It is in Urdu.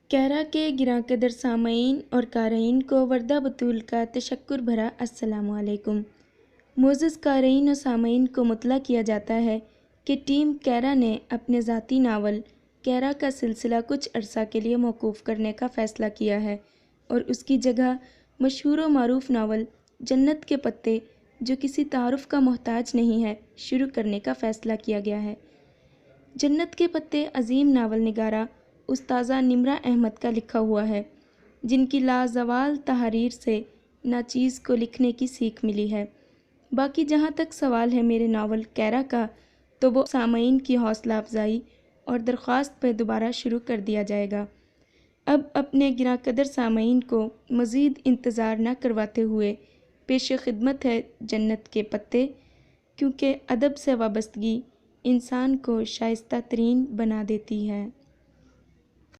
کیرا کے گراں قدر سامعین اور قارئین کو وردہ بطول کا تشکر بھرا السلام علیکم۔ معزز قارئین و سامعین کو مطلع کیا جاتا ہے کہ ٹیم کیرا نے اپنے ذاتی ناول کیرا کا سلسلہ کچھ عرصہ کے لیے موقوف کرنے کا فیصلہ کیا ہے اور اس کی جگہ مشہور و معروف ناول جنت کے پتے، جو کسی تعارف کا محتاج نہیں ہے، شروع کرنے کا فیصلہ کیا گیا ہے۔ جنت کے پتے عظیم ناول نگارہ استاذہ نمرہ احمد کا لکھا ہوا ہے، جن کی لازوال تحریر سے ناچیز کو لکھنے کی سیکھ ملی ہے۔ باقی جہاں تک سوال ہے میرے ناول کیرا کا، تو وہ سامعین کی حوصلہ افزائی اور درخواست پہ دوبارہ شروع کر دیا جائے گا۔ اب اپنے گراں قدر سامعین کو مزید انتظار نہ کرواتے ہوئے پیش خدمت ہے جنت کے پتے، کیونکہ ادب سے وابستگی انسان کو شائستہ ترین بنا دیتی ہے۔